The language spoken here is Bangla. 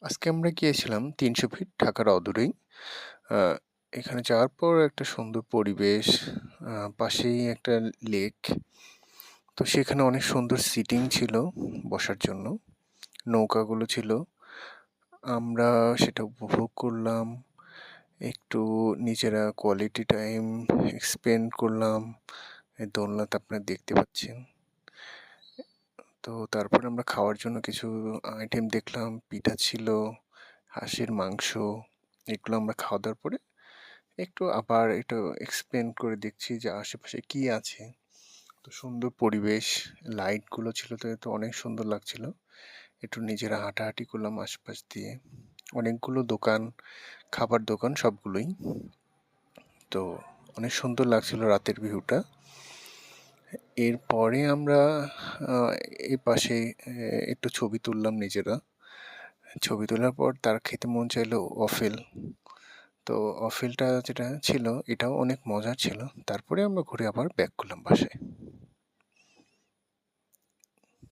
আজকে আমরা গিয়েছিলাম ৩০০ ফিট ঢাকার অদূরেই। আ এখানে যাওয়ার পর একটা সুন্দর পরিবেশ, পাশেই একটা লেক। তো সেখানে অনেক সুন্দর সিটিং ছিল বসার জন্য। নৌকাগুলো ছিল। আমরা সেটা উপভোগ করলাম। একটু নিজেরা কোয়ালিটি টাইম স্পেন্ড করলাম। এই দোলনাতে আপনারা দেখতে পাচ্ছেন। তো তারপরে আমরা খাওয়ার জন্য কিছু আইটেম দেখলাম। পিঠা ছিল, হাঁসের মাংস। এগুলো আমরা খাওয়া-দাওয়ার পরে একটু আবার একটু এক্সপ্লেন করে দেখছি যে আশেপাশে কি আছে। তো সুন্দর পরিবেশ, লাইটগুলো ছিল তো অনেক সুন্দর লাগছিল। একটু নিজেরা হাঁটাহাঁটি করলাম আশপাশ দিয়ে। অনেকগুলো দোকান, খাবার দোকান সবগুলোই। তো অনেক সুন্দর লাগছিল রাতের ভিউটা। এরপরে আমরা আ এপাশে একটু ছবি তুললাম নিজেরা। ছবি তোলার পর তার খেতে মন চাইলো ওয়াফেল। তো ওয়াফেলটা যেটা ছিল এটাও অনেক মজার ছিল। তারপরে আমরা ঘুরে আবার ব্যাক করলাম বাসায়।